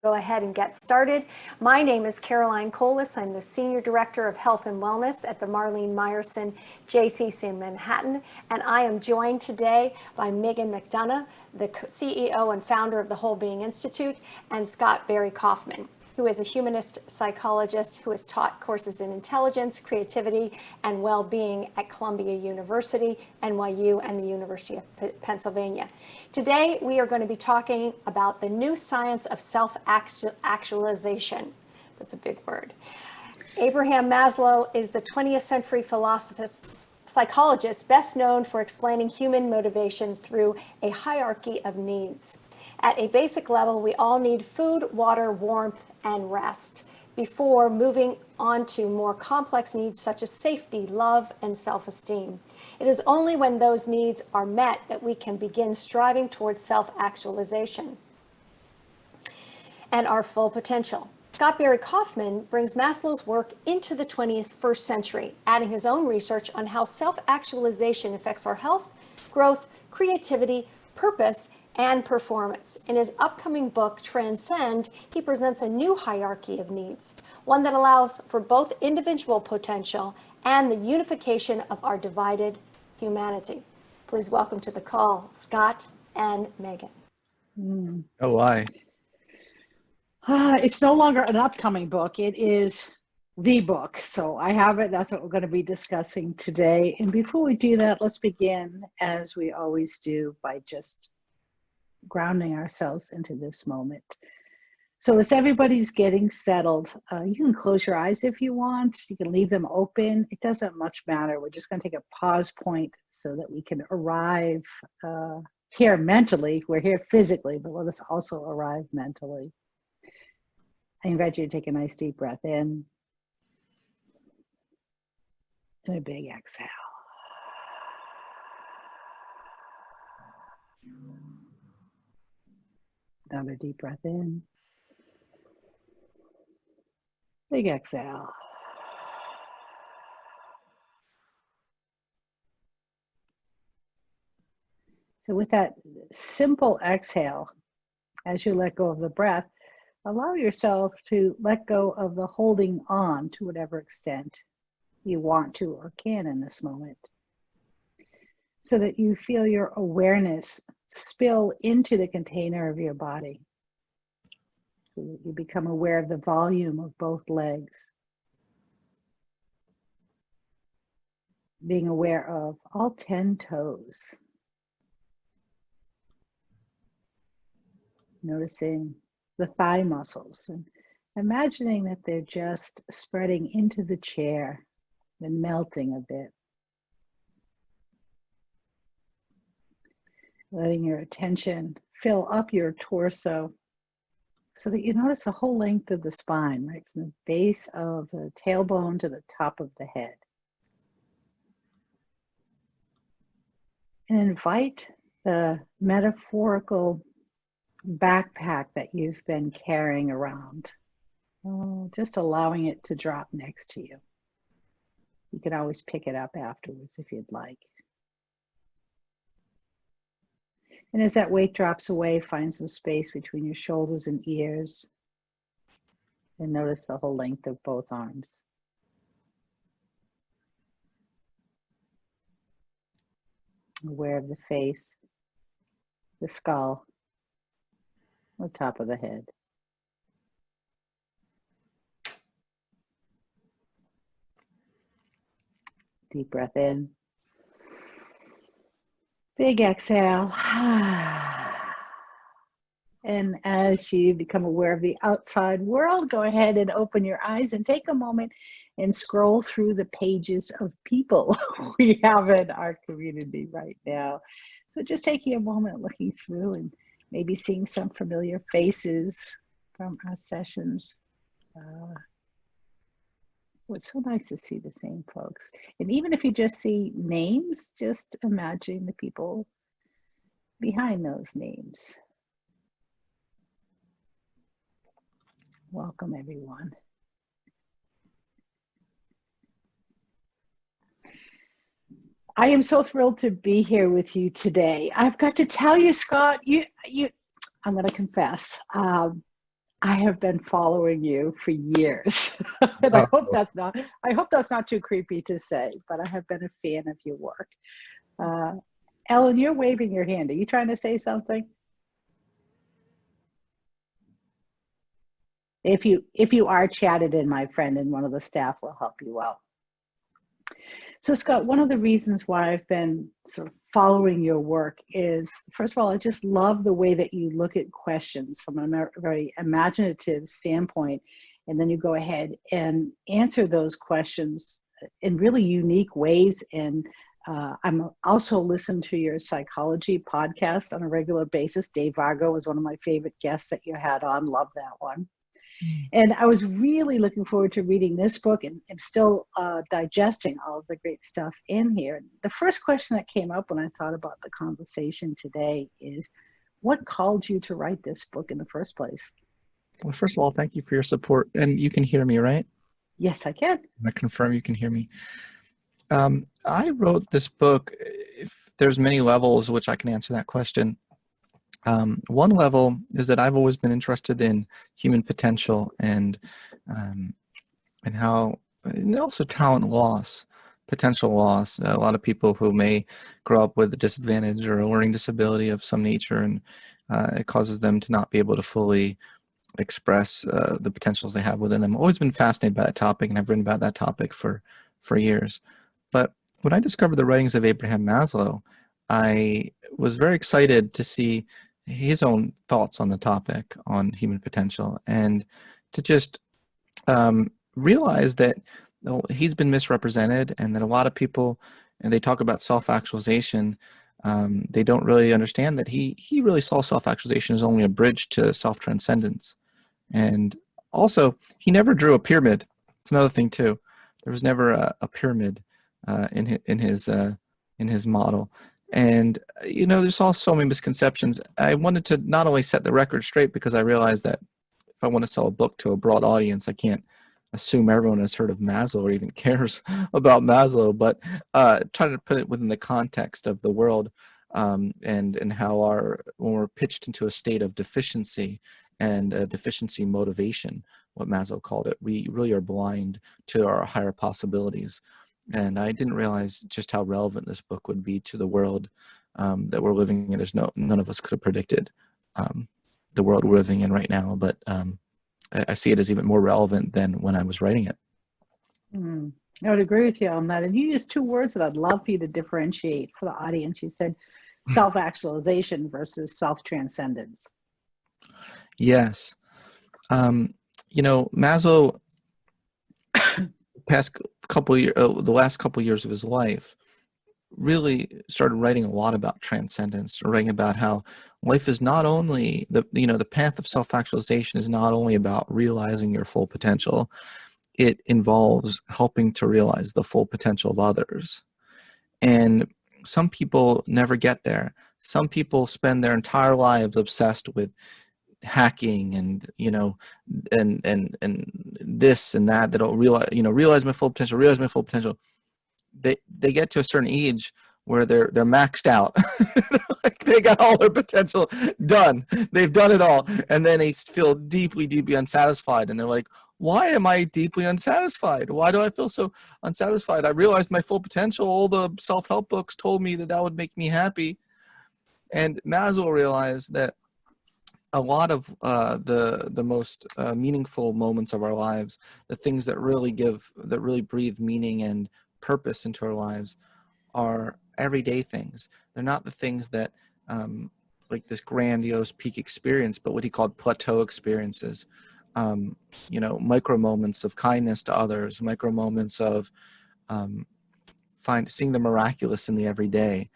Go ahead and get started. My name is Caroline Colas. I'm the Senior Director of Health and Wellness at the Marlene Meyerson JCC in Manhattan, and I am joined today by Megan McDonough, the CEO and founder of the Whole Being Institute, and Scott Barry Kaufman, who is a humanist psychologist who has taught courses in intelligence, creativity, and well-being at Columbia University, NYU, and the University of Pennsylvania. Today, we are going to be talking about the new science of self-actualization. That's a big word. Abraham Maslow is the 20th century psychologist best known for explaining human motivation through a hierarchy of needs. At a basic level, we all need food, water, warmth, and rest before moving on to more complex needs such as safety, love, and self-esteem. It is only when those needs are met that we can begin striving towards self-actualization and our full potential. Scott Barry Kaufman brings Maslow's work into the 21st century, adding his own research on how self-actualization affects our health, growth, creativity, purpose, and performance. In his upcoming book, Transcend, he presents a new hierarchy of needs, one that allows for both individual potential and the unification of our divided humanity. Please welcome to the call, Scott and Megan. Oh, why? It's no longer an upcoming book. It is the book. So I have it. That's what we're going to be discussing today. And before we do that, let's begin, as we always do, by just grounding ourselves into this moment. So as everybody's getting settled, you can close your eyes if you want. You can leave them open. It doesn't much matter. We're just going to take a pause point so that we can arrive here mentally. We're here physically, but let us also arrive mentally. I invite you to take a nice deep breath in and a big exhale. Another deep breath in. Big exhale. So with that simple exhale, as you let go of the breath, allow yourself to let go of the holding on to whatever extent you want to or can in this moment, so that you feel your awareness spill into the container of your body. So that you become aware of the volume of both legs. Being aware of all 10 toes. Noticing the thigh muscles and imagining that they're just spreading into the chair and melting a bit. Letting your attention fill up your torso so that you notice the whole length of the spine, right from the base of the tailbone to the top of the head. And invite the metaphorical backpack that you've been carrying around, just allowing it to drop next to you. You can always pick it up afterwards if you'd like. And as that weight drops away, find some space between your shoulders and ears. And notice the whole length of both arms. Aware of the face, the skull, the top of the head. Deep breath in. Big exhale. And as you become aware of the outside world, go ahead and open your eyes and take a moment and scroll through the pages of people we have in our community right now. So just taking a moment, looking through and maybe seeing some familiar faces from our sessions. It's so nice to see the same folks. And even if you just see names, just imagine the people behind those names. Welcome, everyone. I am so thrilled to be here with you today. I've got to tell you, Scott, I'm going to confess, I have been following you for years. And Oh, I hope that's not too creepy to say, but I have been a fan of your work. Uh, Ellen, you're waving your hand. Are you trying to say something? If you are, chat it in, my friend, and one of the staff will help you out. So, Scott, one of the reasons why I've been sort of following your work is, first of all, I just love the way that you look at questions from a very imaginative standpoint, and then you go ahead and answer those questions in really unique ways. And I'm also listen to your psychology podcast on a regular basis. Dave Vargo was one of my favorite guests that you had on. Love that one. And I was really looking forward to reading this book, and I'm still digesting all of the great stuff in here. The first question that came up when I thought about the conversation today is, what called you to write this book in the first place? well, first of all, thank you for your support. And you can hear me, right? Yes, I can. I confirm you can hear me. I wrote this book. If there's many levels which I can answer that question. One level is that I've always been interested in human potential and how, and also talent loss, potential loss. A lot of people who may grow up with a disadvantage or a learning disability of some nature, and it causes them to not be able to fully express the potentials they have within them. I've always been fascinated by that topic, and I've written about that topic for years. But when I discovered the writings of Abraham Maslow, I was very excited to see his own thoughts on the topic on human potential, and to just realize that he's been misrepresented, and that a lot of people, and they talk about self-actualization, they don't really understand that he really saw self-actualization as only a bridge to self-transcendence. And also, he never drew a pyramid. It's another thing too. There was never a pyramid in his model. And there's also so many misconceptions. I wanted to not only set the record straight, because I realized that if I want to sell a book to a broad audience, I can't assume everyone has heard of Maslow or even cares about Maslow, but try to put it within the context of the world, and how when we're pitched into a state of deficiency and deficiency motivation, what Maslow called it, we really are blind to our higher possibilities. And I didn't realize just how relevant this book would be to the world that we're living in. None of us could have predicted the world we're living in right now, but I see it as even more relevant than when I was writing it. I would agree with you on that. And you used two words that I'd love for you to differentiate for the audience. You said self-actualization versus self-transcendence. Yes. Maslow, the last couple years of his life, really started writing a lot about transcendence, writing about how life is not only the path of self-actualization is not only about realizing your full potential. It involves helping to realize the full potential of others. And some people never get there. Some people spend their entire lives obsessed with hacking and this and that. They don't realize my full potential. They get to a certain age where they're maxed out. Like they got all their potential done. They've done it all, and then they feel deeply, deeply unsatisfied. And they're like, "Why am I deeply unsatisfied? Why do I feel so unsatisfied? I realized my full potential. All the self-help books told me that would make me happy." And Maslow realized that a lot of the most meaningful moments of our lives, the things that really breathe meaning and purpose into our lives, are everyday things. They're not the things that like this grandiose peak experience, but what he called plateau experiences. Micro moments of kindness to others, micro moments of seeing the miraculous in the everyday,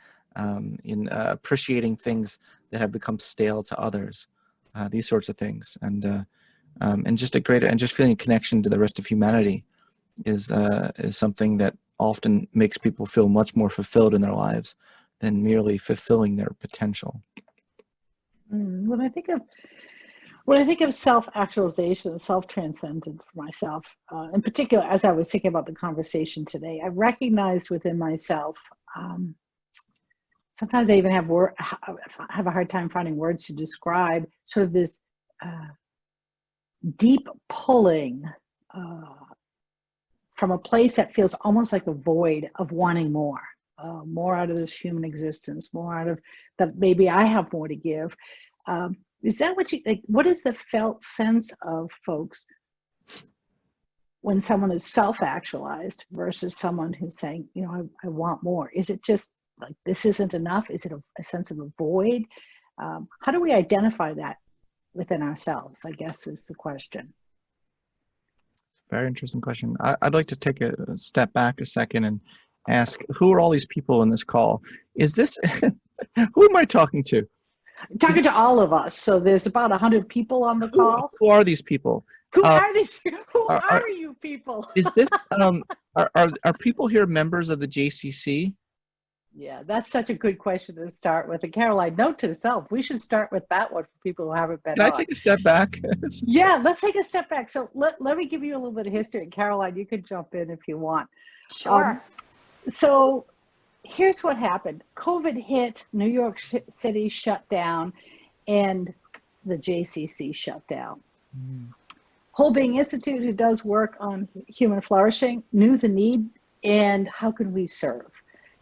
in appreciating things that have become stale to others, these sorts of things, and just just feeling a connection to the rest of humanity is something that often makes people feel much more fulfilled in their lives than merely fulfilling their potential. When I think of self-actualization and self-transcendence for myself, in particular, as I was thinking about the conversation today, I recognized within myself, sometimes I even have a hard time finding words to describe sort of this deep pulling from a place that feels almost like a void of wanting more out of this human existence, more out of that. Maybe I have more to give. Is that what you like? What is the felt sense of folks when someone is self-actualized versus someone who's saying, I want more? Is it just like, this isn't enough? Is it a sense of a void? How do we identify that within ourselves, I guess, is the question. Very interesting question. I'd like to take a step back a second and ask, who are all these people in this call? Is this, who am I talking to? Talking to all of us. So there's about 100 people on the call. Who are these people? Who are these people? Who are- are you people? Is this, are people here members of the JCC? Yeah, that's such a good question to start with. And Caroline, note to self, we should start with that one for people who haven't been Can on. I take a step back? Yeah, let's take a step back. So let me give you a little bit of history. And Caroline, you can jump in if you want. Sure. So here's what happened. COVID hit, New York City shut down, and the JCC shut down. Whole Being Institute, who does work on human flourishing, knew the need and how could we serve?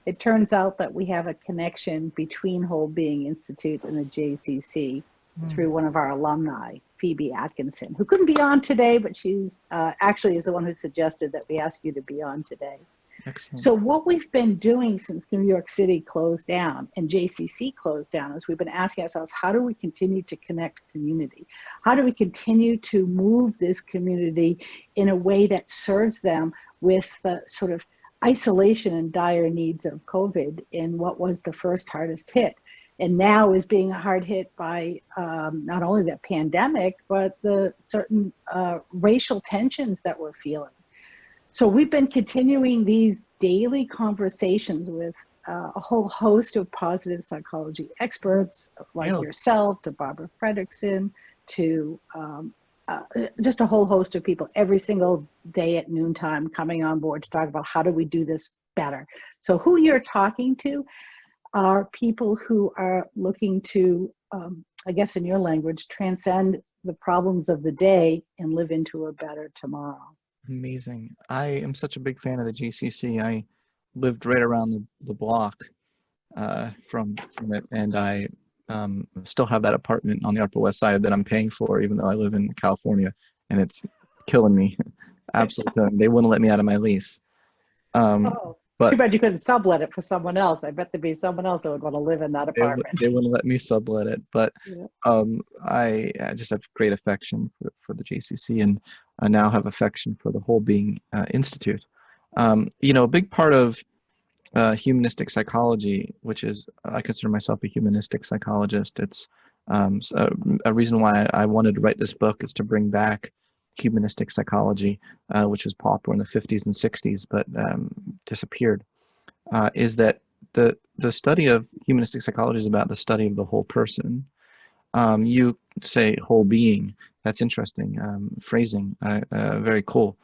It turns out that we have a connection between Whole Being Institute and the JCC through one of our alumni, Phoebe Atkinson, who couldn't be on today, but she's actually is the one who suggested that we ask you to be on today. Excellent. So what we've been doing since New York City closed down and JCC closed down is we've been asking ourselves, how do we continue to connect community? How do we continue to move this community in a way that serves them with the sort of isolation and dire needs of COVID in what was the first hardest hit, and now is being hard hit by not only the pandemic, but the certain racial tensions that we're feeling. So we've been continuing these daily conversations with a whole host of positive psychology experts like yourself, to Barbara Fredrickson, to just a whole host of people every single day at noontime coming on board to talk about how do we do this better. So who you're talking to are people who are looking to, I guess in your language, transcend the problems of the day and live into a better tomorrow. Amazing. I am such a big fan of the JCC. I lived right around the block from it, and I still have that apartment on the Upper West Side that I'm paying for, even though I live in California, and it's killing me. Absolutely killing me. They wouldn't let me out of my lease. But too bad you couldn't sublet it for someone else. I bet there'd be someone else that would want to live in that apartment. They wouldn't let me sublet it. But I just have great affection for the JCC, and I now have affection for the Whole Being Institute. A big part of humanistic psychology, which is, I consider myself a humanistic psychologist. It's a reason why I wanted to write this book is to bring back humanistic psychology, which was popular in the 50s and 60s, but disappeared, is that the study of humanistic psychology is about the study of the whole person. You say whole being. That's interesting phrasing. Very cool.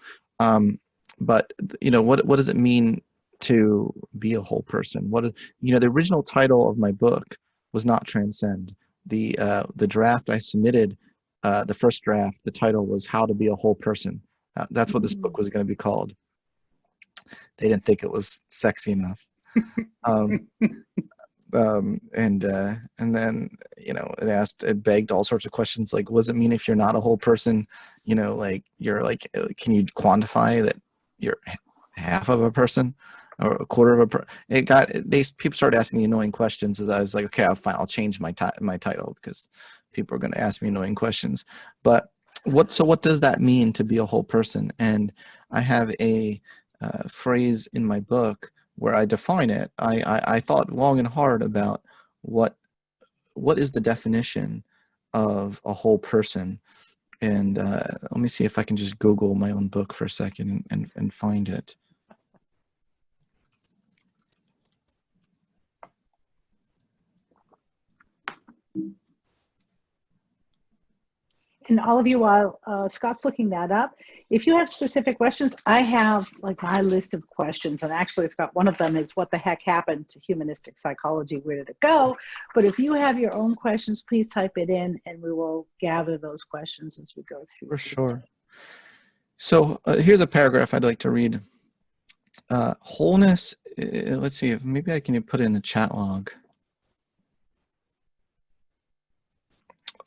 But what does it mean to be a whole person? The original title of my book was not Transcend. The draft I submitted, the first draft, the title was How to Be a Whole Person. That's what this book was going to be called. They didn't think it was sexy enough. And then it begged all sorts of questions like, what does it mean if you're not a whole person? Like you're like, can you quantify that you're half of a person or a quarter of a person? People started asking me annoying questions, and I was like, okay, fine, I'll change my title because people are going to ask me annoying questions. But what does that mean to be a whole person? And I have a phrase in my book where I define it. I thought long and hard about what is the definition of a whole person. And let me see if I can just Google my own book for a second and find it. and all of you, while Scott's looking that up, if you have specific questions, I have like my list of questions. And actually, Scott, one of them is what the heck happened to humanistic psychology? Where did it go? But if you have your own questions, please type it in and we will gather those questions as we go through. For sure. So here's a paragraph I'd like to read. Wholeness, let's see if maybe I can put it in the chat log.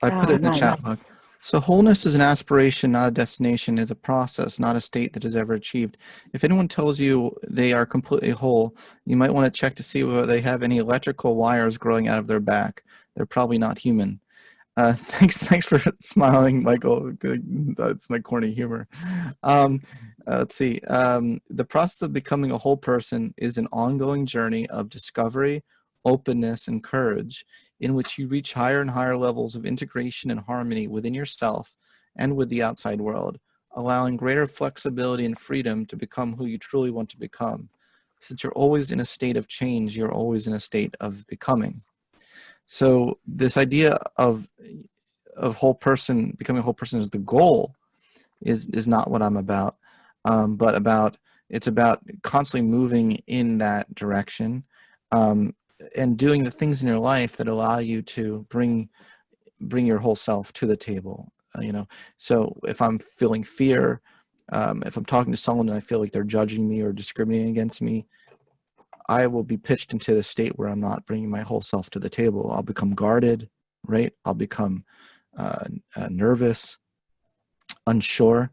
I put it in the chat log. So wholeness is an aspiration, not a destination, is a process, not a state that is ever achieved. If anyone tells you they are completely whole, you might want to check to see whether they have any electrical wires growing out of their back. They're probably not human. Thanks for smiling, Michael. That's my corny humor. Let's see. The process of becoming a whole person is an ongoing journey of discovery, openness, and courage, in which you reach higher and higher levels of integration and harmony within yourself and with the outside world, allowing greater flexibility and freedom to become who you truly want to become. Since you're always in a state of change, you're always in a state of becoming. So this idea of whole person, becoming a whole person as the goal is not what I'm about, but it's about constantly moving in that direction, and doing the things in your life that allow you to bring your whole self to the table. So if I'm feeling fear, if I'm talking to someone and I feel like they're judging me or discriminating against me, I will be pitched into the state where I'm not bringing my whole self to the table. I'll become guarded, right? I'll become nervous, unsure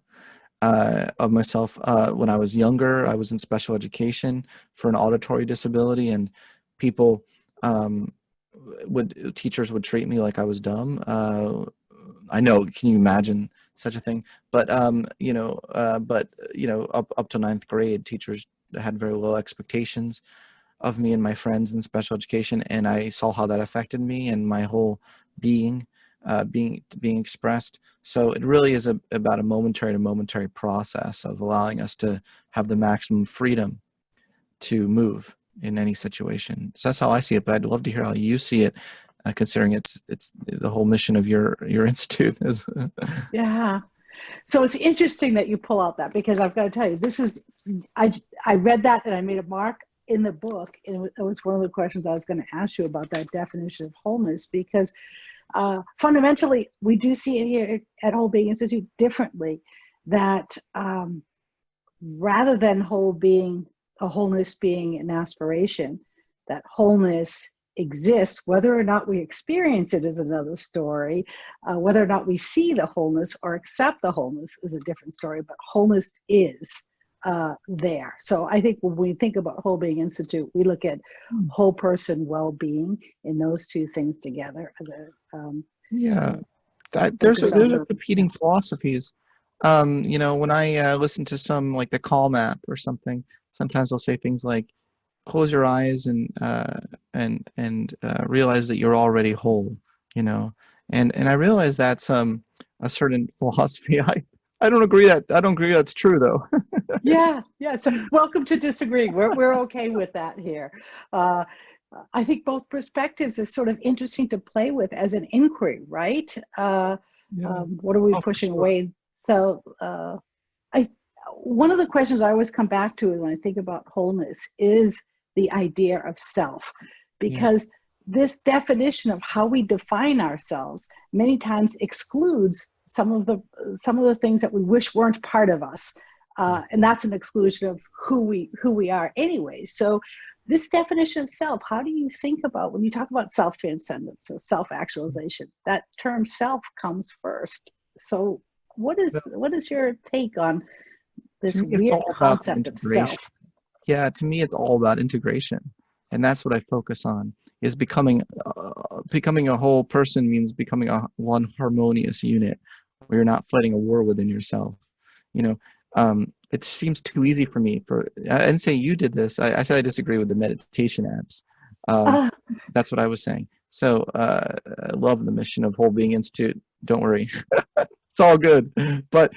of myself. When I was younger, I was in special education for an auditory disability, and people teachers would treat me like I was dumb. I know, can you imagine such a thing? But up to ninth grade, teachers had very low expectations of me and my friends in special education, and I saw how that affected me and my whole being being expressed. So it really is about a momentary to momentary process of allowing us to have the maximum freedom to move in any situation. So that's how I see it, but I'd love to hear how you see it, considering it's the whole mission of your institute is. Yeah. So it's interesting that you pull out that, because I've got to tell you, this is, I read that and I made a mark in the book, and it was one of the questions I was going to ask you about, that definition of wholeness, because fundamentally we do see it here at Whole Being Institute differently, that rather than wholeness being an aspiration, that wholeness exists. Whether or not we experience it is another story. Whether or not we see the wholeness or accept the wholeness is a different story, but wholeness is there. So I think when we think about Whole Being Institute, we look at whole person well-being and those two things together. There's competing philosophies. When I listen to some, like the Calm app or something, sometimes they'll say things like, close your eyes and realize that you're already whole, and I realize that's a certain philosophy. I don't agree that's true though. Yeah. So welcome to disagree. We're okay with that here. I think both perspectives are sort of interesting to play with as an inquiry, right? What are we pushing away? So one of the questions I always come back to when I think about wholeness is the idea of self, because this definition of how we define ourselves many times excludes some of the things that we wish weren't part of us, and that's an exclusion of who we are anyway. So this definition of self, how do you think about when you talk about self-transcendence or self-actualization? That term self comes first. So what is your take on this weird concept of self? Yeah, to me, it's all about integration, and that's what I focus on. Is becoming a whole person means becoming one harmonious unit, where you're not fighting a war within yourself. It seems too easy for me. I didn't say you did this. I said I disagree with the meditation apps. That's what I was saying. So I love the mission of Whole Being Institute. Don't worry, it's all good. But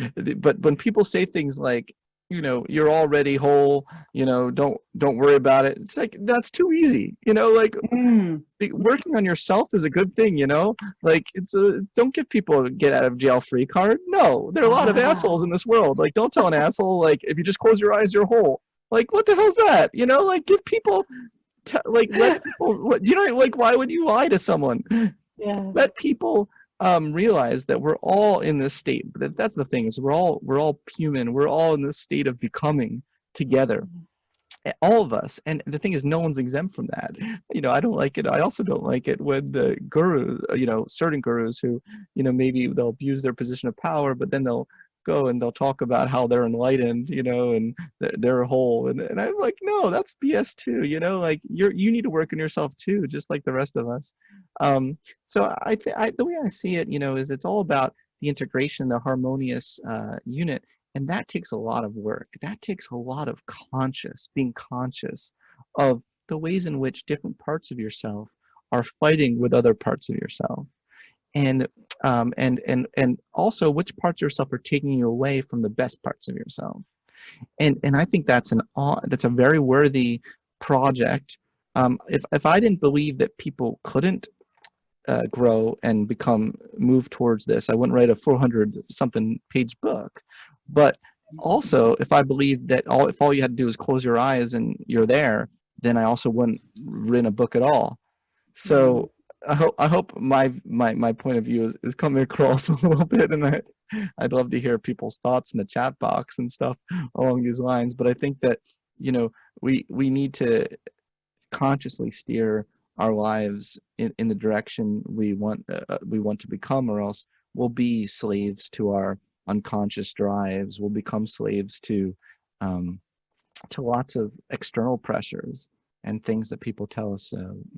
when people say things like, you're already whole, don't worry about it. It's like, that's too easy, like Mm. working on yourself is a good thing, like don't give people a get out of jail free card. No, there are a lot of assholes in this world. Like, don't tell an asshole, like, if you just close your eyes, you're whole. Like, what the hell's that? Like, give people, let people, like, why would you lie to someone? Yeah. Let people realize that we're all in this state. That's the thing, is we're all human. We're all in this state of becoming together, all of us. And the thing is, no one's exempt from that. I don't like it. I also don't like it when the gurus, certain gurus who, maybe they'll abuse their position of power, but then they'll go and they'll talk about how they're enlightened, and they're whole. And I'm like, no, that's BS too. Like, you need to work on yourself too, just like the rest of us. So the way I see it, is it's all about the integration, the harmonious unit. And that takes a lot of work. That takes a lot of being conscious of the ways in which different parts of yourself are fighting with other parts of yourself. And also which parts of yourself are taking you away from the best parts of yourself. And I think that's a very worthy project. If I didn't believe that people couldn't grow and move towards this, I wouldn't write a 400 something page book. But also, if I believed that if all you had to do is close your eyes and you're there, then I also wouldn't write a book at all. So I hope my point of view is coming across a little bit, and I'd love to hear people's thoughts in the chat box and stuff along these lines. But I think that we need to consciously steer our lives in the direction we want to become, or else we'll be slaves to our unconscious drives. We'll become slaves to lots of external pressures and things that people tell us,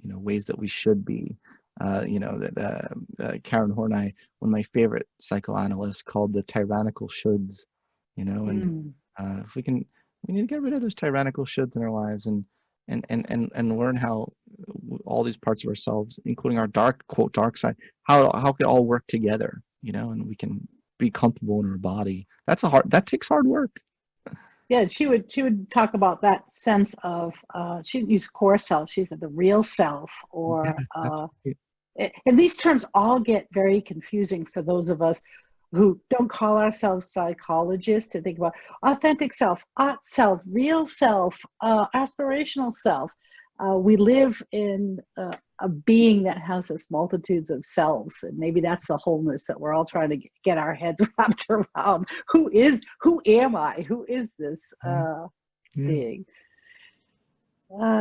ways that we should be. Karen Horney, one of my favorite psychoanalysts, called the tyrannical shoulds. And if we need to get rid of those tyrannical shoulds in our lives and learn how all these parts of ourselves, including our quote dark side, how it all work together, and we can be comfortable in our body. That takes hard work. Yeah, she would talk about that sense of she'd use core self. She said the real self, or and these terms all get very confusing for those of us who don't call ourselves psychologists, to think about authentic self, art self, real self, aspirational self. We live in a being that has this multitudes of selves, and maybe that's the wholeness that we're all trying to get our heads wrapped around. Who am I? Who is this being?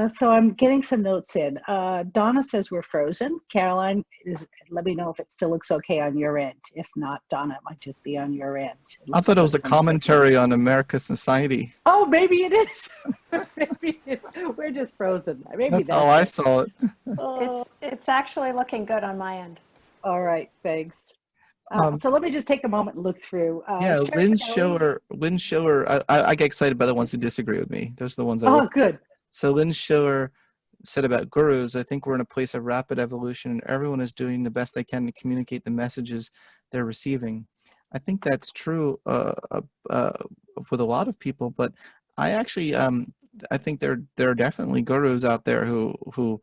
So I'm getting some notes in. Donna says we're frozen. Caroline, let me know if it still looks okay on your end. If not, Donna, it might just be on your end. I thought it was a commentary on America's society. Oh, maybe it is. We're just frozen. Maybe that's how I saw it. It's actually looking good on my end. All right, thanks. So let me just take a moment and look through. Lynn Schiller. I get excited by the ones who disagree with me. Those are the ones good. So Lynn Schiller said about gurus, I think we're in a place of rapid evolution and everyone is doing the best they can to communicate the messages they're receiving. I think that's true with a lot of people, but I actually I think there are definitely gurus out there who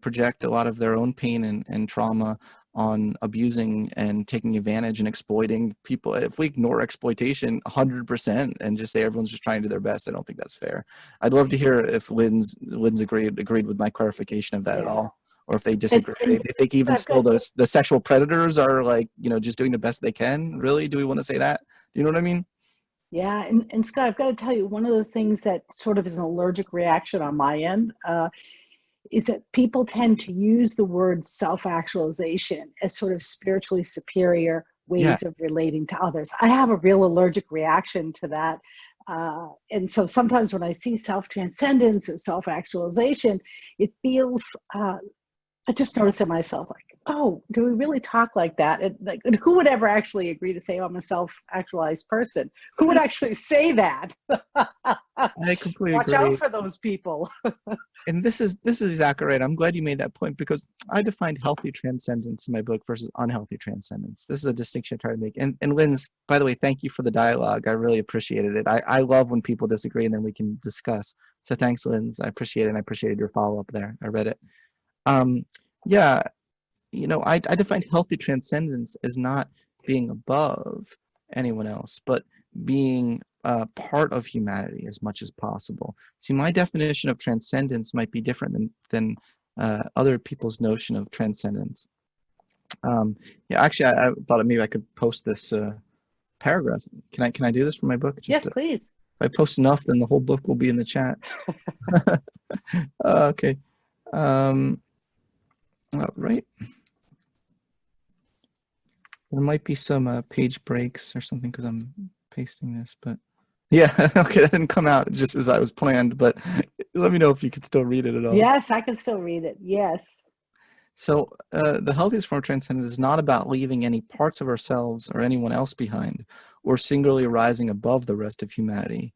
project a lot of their own pain and trauma on abusing and taking advantage and exploiting people. If we ignore exploitation 100% and just say everyone's just trying to do their best, I don't think that's fair. I'd love to hear if Lynn's agreed with my clarification of that at all, or if they disagree. They think even still the sexual predators are like, just doing the best they can. Really? Do we want to say that? Do you know what I mean? Yeah, and Scott, I've got to tell you, one of the things that sort of is an allergic reaction on my end is that people tend to use the word self-actualization as sort of spiritually superior ways of relating to others. I have a real allergic reaction to that. And so sometimes when I see self-transcendence or self-actualization, it feels, I just notice it myself, like, oh, do we really talk like that? Like, who would ever actually agree to say, oh, I'm a self-actualized person? Who would actually say that? I completely Watch out agree. for those people. And this is exactly right. I'm glad you made that point because I defined healthy transcendence in my book versus unhealthy transcendence. This is a distinction I try to make. And Lynn's, by the way, thank you for the dialogue. I really appreciated it. I love when people disagree and then we can discuss. So thanks, Lynn's. I appreciate it. And I appreciated your follow-up there. I read it. Um, yeah, I defined healthy transcendence as not being above anyone else, but being part of humanity as much as possible. See, my definition of transcendence might be different than other people's notion of transcendence. Yeah, actually, I thought maybe I could post this paragraph. Can I do this for my book? Yes, please. If I post enough, then the whole book will be in the chat. Okay. All right. There might be some page breaks or something because I'm pasting this, but yeah, okay, that didn't come out just as I was planned, but let me know if you could still read it at all. Yes, I can still read it. Yes. So the healthiest form of transcendence is not about leaving any parts of ourselves or anyone else behind, or singularly rising above the rest of humanity.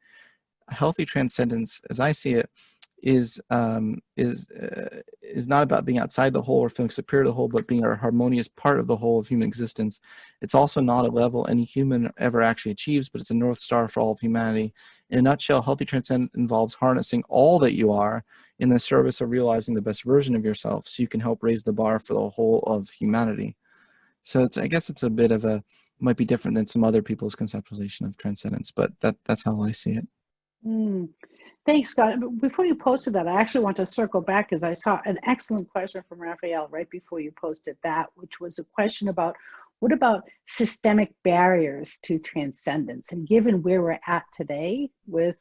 A healthy transcendence, as I see it, is not about being outside the whole or feeling superior to the whole, but being a harmonious part of the whole of human existence. It's also not a level any human ever actually achieves, but it's a north star for all of humanity. In a nutshell, healthy transcendence involves harnessing all that you are in the service of realizing the best version of yourself, so you can help raise the bar for the whole of humanity. So I guess it's a bit of might be different than some other people's conceptualization of transcendence, but that's how I see it. Mm. Thanks, Scott. Before you posted that, I actually want to circle back because I saw an excellent question from Raphael right before you posted that, which was a question about what about systemic barriers to transcendence? And given where we're at today with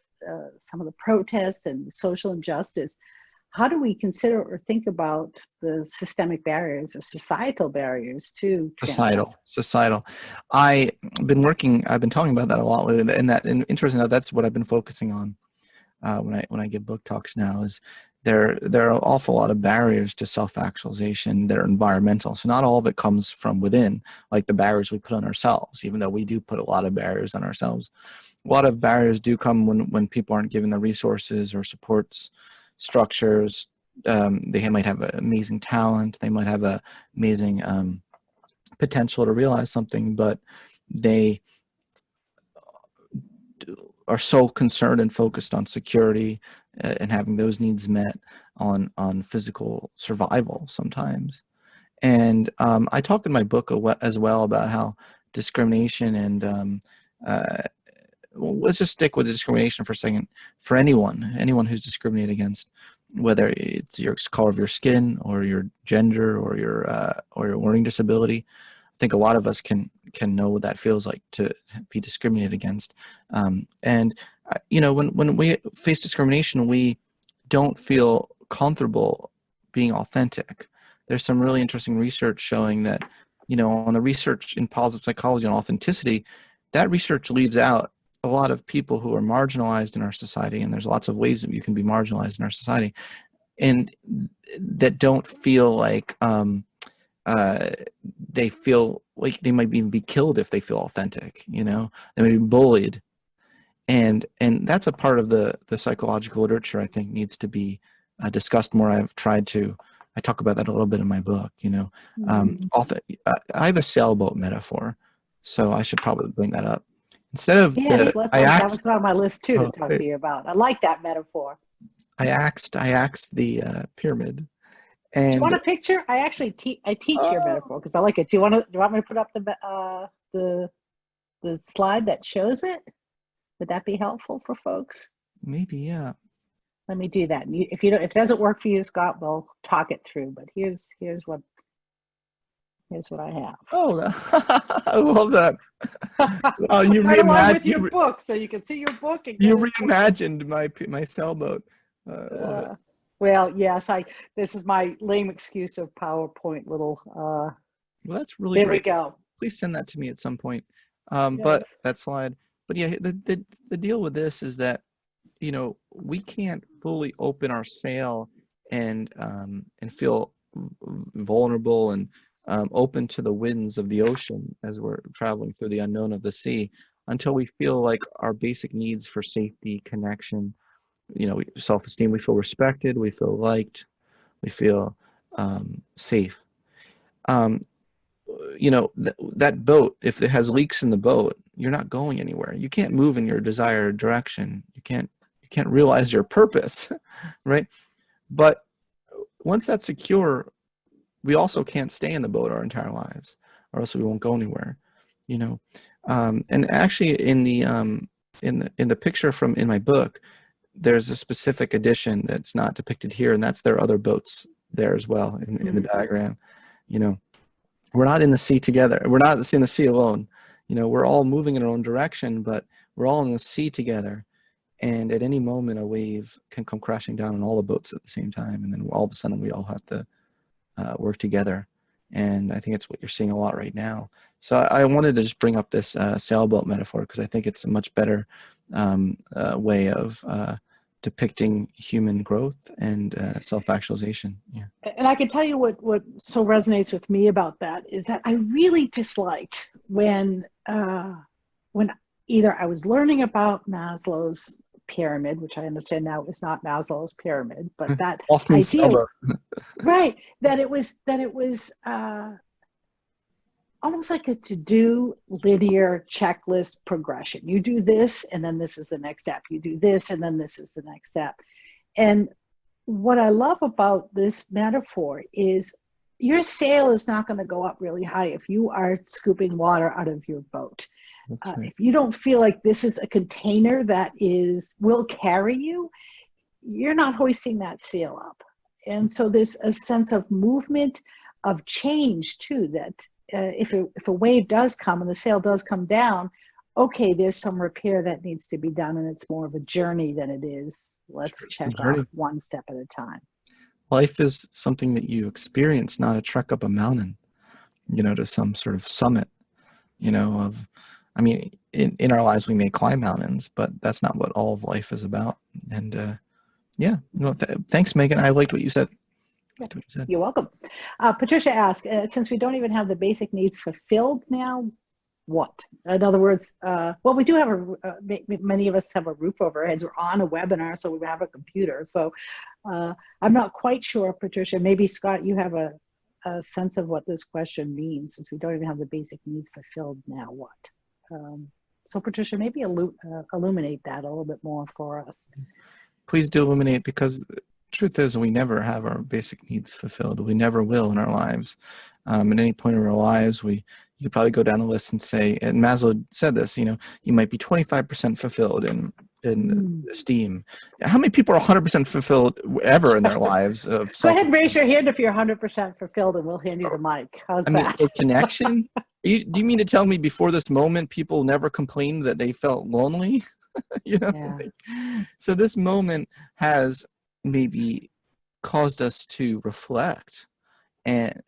some of the protests and social injustice, how do we consider or think about the systemic barriers or societal barriers to transcendence? Societal. I've been talking about that a lot lately, and interesting enough, that's what I've been focusing on when I give book talks now. Is there are an awful lot of barriers to self-actualization that are environmental. So not all of it comes from within, like the barriers we put on ourselves, even though we do put a lot of barriers on ourselves. A lot of barriers do come when people aren't given the resources or supports, structures. They might have amazing talent. They might have a amazing potential to realize something, but they are so concerned and focused on security and having those needs met on physical survival sometimes. And I talk in my book as well about how discrimination and well, let's just stick with the discrimination for a second. For anyone who's discriminated against, whether it's your color of your skin or your gender or your learning disability, I think a lot of us can know what that feels like to be discriminated against. And when we face discrimination, we don't feel comfortable being authentic. There's some really interesting research showing that, on the research in positive psychology on authenticity, that research leaves out a lot of people who are marginalized in our society, and there's lots of ways that you can be marginalized in our society, and that don't feel like they feel like they might even be killed if they feel authentic. They may be bullied, and that's a part of the psychological literature I think needs to be discussed more. I talk about that a little bit in my book. I have a sailboat metaphor, so I should probably bring that up. Instead of Yes, that was on my list too to talk to you about. I like that metaphor. I axed the pyramid. And do you want a And picture? I actually teach your metaphor because I like it. Do you want me to put up the slide that shows it? Would that be helpful for folks? maybe, yeah. Let me do that. And if it doesn't work for you, Scott, we'll talk it through. But here's what I have. Oh, I love that. Oh, you right along with reimagined your book, so you can see your book. And you reimagined my sailboat. Love it. Well, yes, this is my lame excuse of PowerPoint little. Well, that's really there great. we go. Please send that to me at some point. Yes. But that slide. But yeah, the deal with this is that we can't fully open our sail and feel vulnerable and open to the winds of the ocean as we're traveling through the unknown of the sea, until we feel like our basic needs for safety, connection, self-esteem, we feel respected, we feel liked, we feel safe. Um, that boat, if it has leaks in the boat, you're not going anywhere. You can't move in your desired direction. You can't realize your purpose, right? But once that's secure, we also can't stay in the boat our entire lives, or else we won't go anywhere, you know. And actually, in the picture from in my book, there's a specific addition that's not depicted here, and that's there are other boats there as well in the diagram. You know, we're not in the sea together. We're not in the sea alone. We're all moving in our own direction, but we're all in the sea together. And at any moment, a wave can come crashing down on all the boats at the same time, and then all of a sudden, we all have to work together. And I think it's what you're seeing a lot right now. So I wanted to just bring up this sailboat metaphor because I think it's a much better way of depicting human growth and self-actualization. Yeah. And I can tell you what so resonates with me about that is that I really disliked when either I was learning about Maslow's pyramid, which I understand now is not Maslow's pyramid, but that Often idea, right? That it was almost like a to-do linear checklist progression. You do this, and then this is the next step. You do this, and then this is the next step. And what I love about this metaphor is your sail is not going to go up really high if you are scooping water out of your boat. Right. If you don't feel like this is a container that will carry you, you're not hoisting that sail up. And so there's a sense of movement, of change too, that if a wave does come and the sail does come down, okay, there's some repair that needs to be done, and it's more of a journey than it is, let's check off one step at a time. Life is something that you experience, not a trek up a mountain, to some sort of summit, in our lives we may climb mountains, but that's not what all of life is about. And thanks, Megan. I liked what you said. You're welcome. Patricia asked, since we don't even have the basic needs fulfilled now, what? In other words, we do have many of us have a roof over our heads. We're on a webinar, so we have a computer. So I'm not quite sure, Patricia. Maybe Scott, you have a sense of what this question means. Since we don't even have the basic needs fulfilled, now what? So Patricia, maybe illuminate that a little bit more for us. Please do illuminate, because the truth is we never have our basic needs fulfilled. We never will in our lives. At any point in our lives, you could probably go down the list and say, and Maslow said this, you might be 25% fulfilled in esteem. How many people are 100% fulfilled ever in their lives? Go ahead and raise your hand if you're 100% fulfilled, and we'll hand you the mic. How's that? Or connection? Do you mean to tell me before this moment, people never complained that they felt lonely? Yeah. So this moment has maybe caused us to reflect and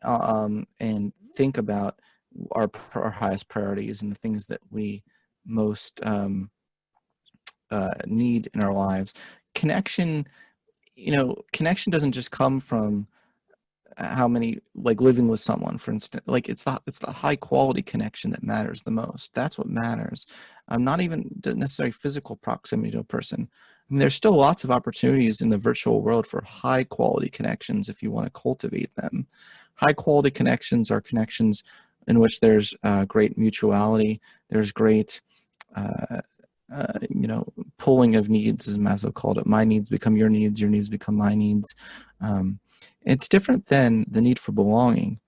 think about our highest priorities and the things that we most need in our lives. Connection doesn't just come from how many, like living with someone, for instance. Like it's the high quality connection that matters the most. That's what matters. Not even necessarily physical proximity to a person. There's still lots of opportunities in the virtual world for high quality connections if you want to cultivate them. High quality connections are connections in which there's great mutuality. There's great pulling of needs, as Maslow called it. My needs become your needs become my needs. It's different than the need for belonging.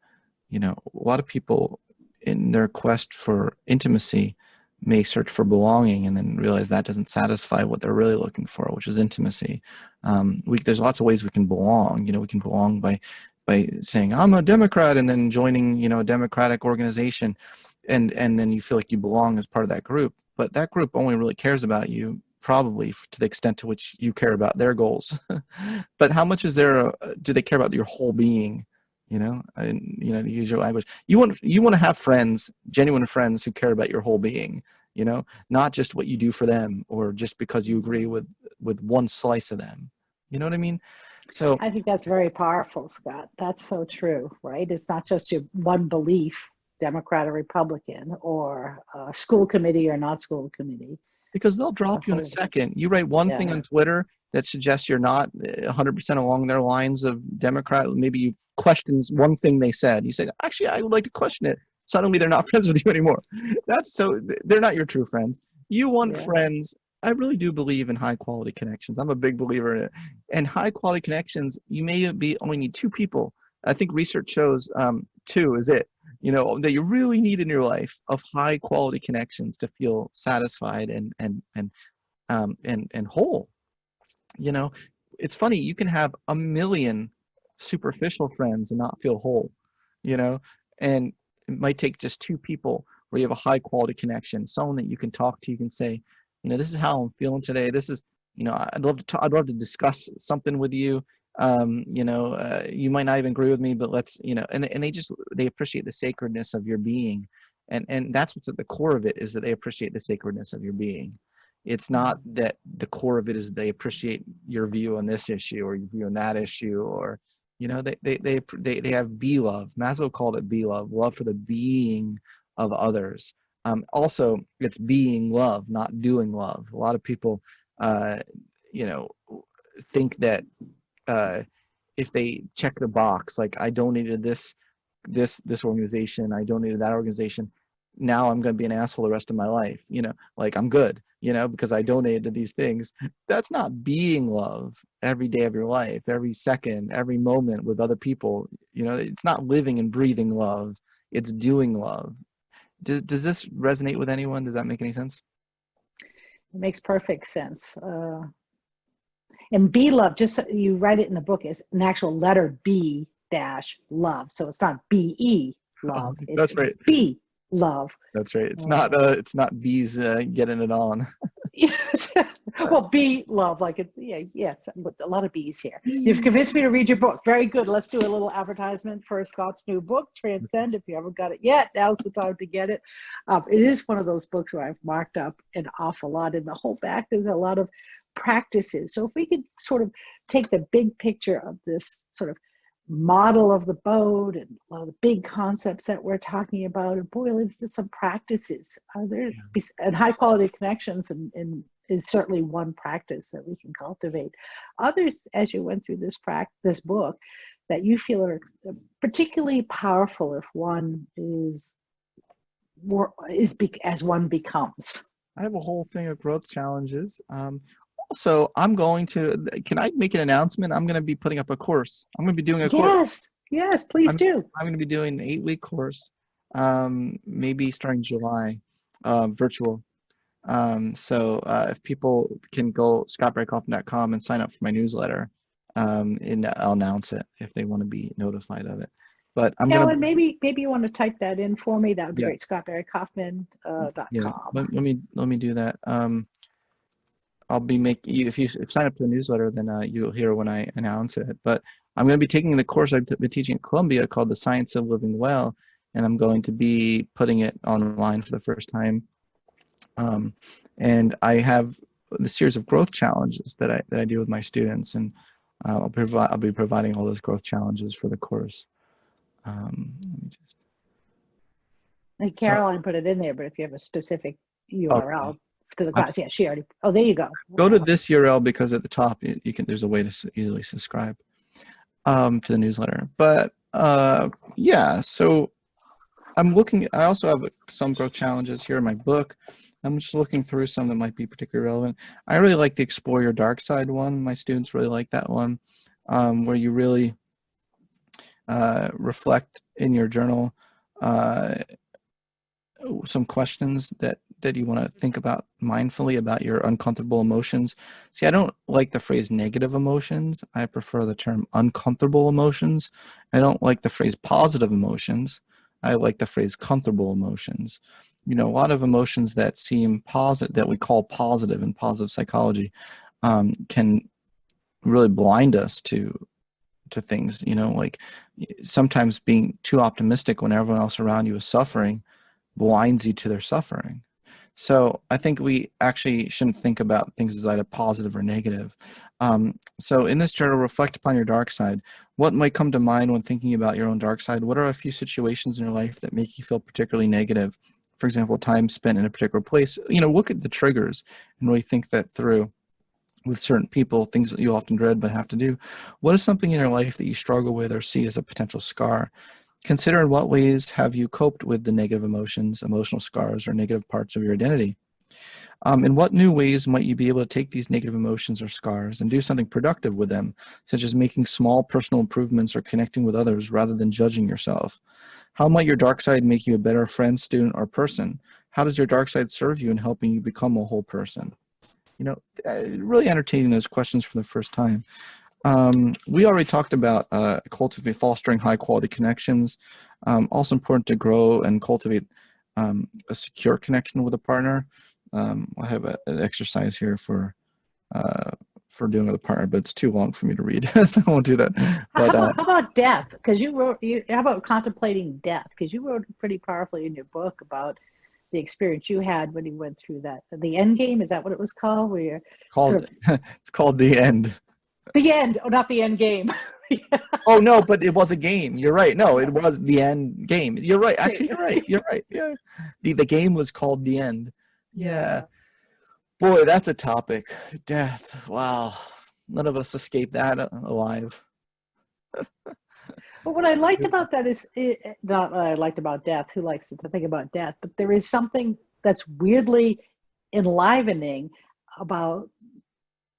A lot of people in their quest for intimacy may search for belonging and then realize that doesn't satisfy what they're really looking for, which is intimacy. There's lots of ways we can belong. We can belong by saying, I'm a Democrat, and then joining, a Democratic organization. And then you feel like you belong as part of that group. But that group only really cares about you probably to the extent to which you care about their goals. But how much do they care about your whole being? To use your language, you want to have friends, genuine friends who care about your whole being, not just what you do for them or just because you agree with one slice of them. You know what I mean? So I think that's very powerful, Scott. That's so true, right? It's not just your one belief, Democrat or Republican, or school committee or not school committee. because they'll The drop you in a whole, second. You write one thing yeah, on Twitter that suggests you're not 100% along their lines of Democrat. Maybe you question one thing they said. You say, actually, I would like to question it. Suddenly, they're not friends with you anymore. They're not your true friends. You want yeah. friends. I really do believe in high quality connections. I'm a big believer in it. And high quality connections, you may be only need two people. I think research shows two is it. That you really need in your life of high quality connections to feel satisfied and whole. you know it's funny, you can have a million superficial friends and not feel whole. you know and it might take just two people where you have a high quality connection, someone that you can talk to. You can say, this is how I'm feeling today. This is, I'd love to discuss something with you. You might not even agree with me, but let's, and they appreciate the sacredness of your being. And that's what's at the core of it, is that they appreciate the sacredness of your being. It's not that the core of it is they appreciate your view on this issue or your view on that issue, or they have be love. Maslow called it be love, love for the being of others. Also, it's being love, not doing love. A lot of people, you know, think that if they check the box, like I donated this organization, I donated that organization, now I'm going to be an asshole the rest of my life. Like I'm good, because I donated to these things. That's not being love every day of your life, every second, every moment with other people. It's not living and breathing love. It's doing love. Does this resonate with anyone? Does that make any sense? It makes perfect sense. And be love, just so you write it in the book, is an actual letter B dash love. So it's not BE love. That's right. It's B love. That's right. It's not bees getting it on. Yes. Well, bee love, like it. Yeah, yes, a lot of bees here. You've convinced me to read your book. Very good. Let's do a little advertisement for Scott's new book, Transcend. If you haven't got it yet, now's the time to get it. It is one of those books where I've marked up an awful lot. In the whole back, there's a lot of practices. So if we could sort of take the big picture of this sort of model of the boat and a lot of the big concepts that we're talking about and boil into some practices. And high quality connections and is certainly one practice that we can cultivate. Others, as you went through this book, that you feel are particularly powerful if one as one becomes. I have a whole thing of growth challenges. Also, can I make an announcement? I'm going to be putting up a course. I'm going to be doing a course. Yes, please do. I'm going to be doing an 8-week course, maybe starting July, virtual. So if people can go scottbarrykaufman.com and sign up for my newsletter, and I'll announce it if they want to be notified of it. But Ellen, maybe you want to type that in for me. That would be Yeah. great. scottbarrykaufman.com. Yeah. Let me do that. I'll be making you, if you sign up to the newsletter, then you'll hear when I announce it. But I'm going to be taking the course I've been teaching at Columbia called The Science of Living Well, and I'm going to be putting it online for the first time. And I have the series of growth challenges that I do with my students, and I'll be providing all those growth challenges for the course. Let me just. And Caroline put it in there, but if you have a specific URL Okay. to the class, yeah, she already. Oh, there you go. Go to this URL because at the top there's a way to easily subscribe to the newsletter. But yeah, so I also have some growth challenges here in my book. I'm just looking through some that might be particularly relevant. I really like the Explore Your Dark Side one. My students really like that one, where you really reflect in your journal some questions that you want to think about mindfully about your uncomfortable emotions. See, I don't like the phrase negative emotions. I prefer the term uncomfortable emotions. I don't like the phrase positive emotions. I like the phrase comfortable emotions. A lot of emotions that seem positive, that we call positive in positive psychology, can really blind us to things. Like sometimes being too optimistic when everyone else around you is suffering blinds you to their suffering. So I think we actually shouldn't think about things as either positive or negative. So in this journal, reflect upon your dark side. What might come to mind when thinking about your own dark side? What are a few situations in your life that make you feel particularly negative? For example, time spent in a particular place. Look at the triggers and really think that through with certain people, things that you often dread but have to do. What is something in your life that you struggle with or see as a potential scar? Consider in what ways have you coped with the negative emotions, emotional scars, or negative parts of your identity. In what new ways might you be able to take these negative emotions or scars and do something productive with them, such as making small personal improvements or connecting with others rather than judging yourself? How might your dark side make you a better friend, student, or person? How does your dark side serve you in helping you become a whole person? Really entertaining those questions for the first time. We already talked about cultivate fostering high quality connections. Also important to grow and cultivate a secure connection with a partner. I have an exercise here for doing with a partner, but it's too long for me to read, so I won't do that. But How about death? Because how about contemplating death? Because you wrote pretty powerfully in your book about the experience you had when you went through that. The end game, is that what it was called? Where you're called it's called The End. the end, oh, not the end game. Oh no, but it was a game. You're right. No, it was The End game. You're right. Actually, you're right. You're right. Yeah, the game was called The End. Yeah. Boy, that's a topic. Death. Wow. None of us escaped that alive. But what I liked about that is not what I liked about death. Who likes to think about death? But there is something that's weirdly enlivening about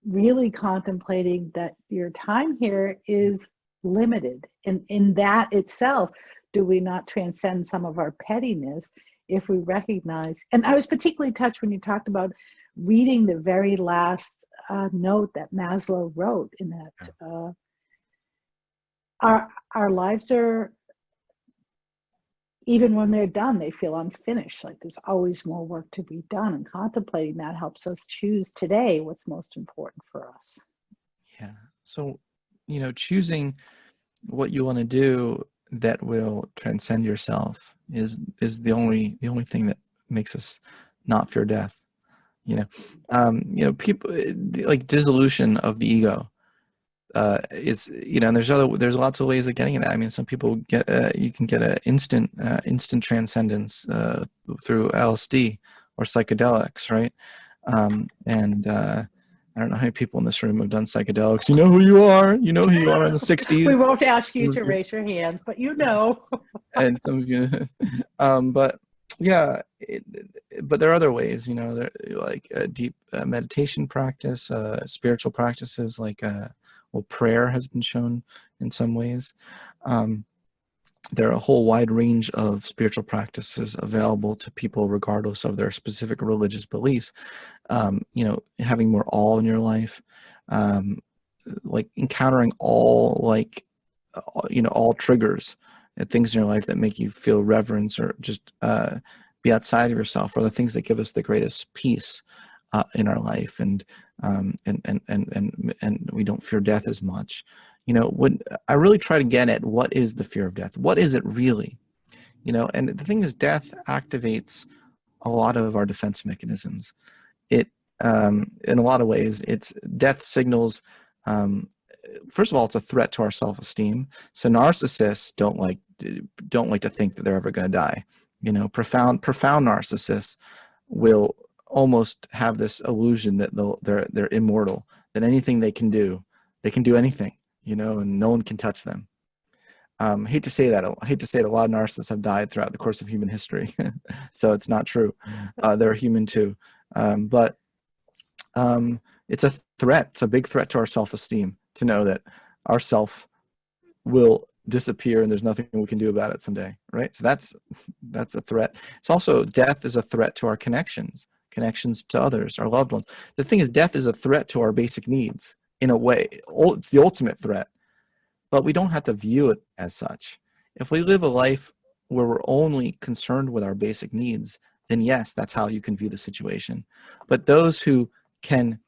really contemplating that your time here is limited. And in that itself, do we not transcend some of our pettiness if we recognize? And I was particularly touched when you talked about reading the very last note that Maslow wrote in that our lives are, even when they're done, they feel unfinished. Like there's always more work to be done, and contemplating that helps us choose today what's most important for us. Yeah. So, choosing what you want to do that will transcend yourself is the only thing that makes us not fear death. People like dissolution of the ego is, and there's lots of ways of getting that. I mean, some people get you can get an instant transcendence through LSD or psychedelics, right? And I don't know how many people in this room have done psychedelics. You know who you are. You know who you are in the 60s. We won't ask you to raise your hands, but you know. And some of you, but yeah, but there are other ways, there, like deep meditation practice, spiritual practices like prayer has been shown in some ways. There are a whole wide range of spiritual practices available to people regardless of their specific religious beliefs. Having more awe in your life, like encountering all all triggers and things in your life that make you feel reverence or just be outside of yourself are the things that give us the greatest peace in our life, and we don't fear death as much. When I really try to get at what is the fear of death, what is it really? And the thing is, death activates a lot of our defense mechanisms. It in a lot of ways, it's death signals. First of all, it's a threat to our self-esteem. So narcissists don't like to think that they're ever going to die. Profound narcissists will almost have this illusion that they're immortal, that anything they can do anything, and no one can touch them. Hate to say that. I hate to say it. A lot of narcissists have died throughout the course of human history, so it's not true. They're human too, but it's a threat. It's a big threat to our self-esteem to know that our self will disappear and there's nothing we can do about it someday, right? So that's a threat. It's also, death is a threat to our connections to others, our loved ones. The thing is, death is a threat to our basic needs in a way. It's the ultimate threat, but we don't have to view it as such. If we live a life where we're only concerned with our basic needs, then yes, that's how you can view the situation. But those who can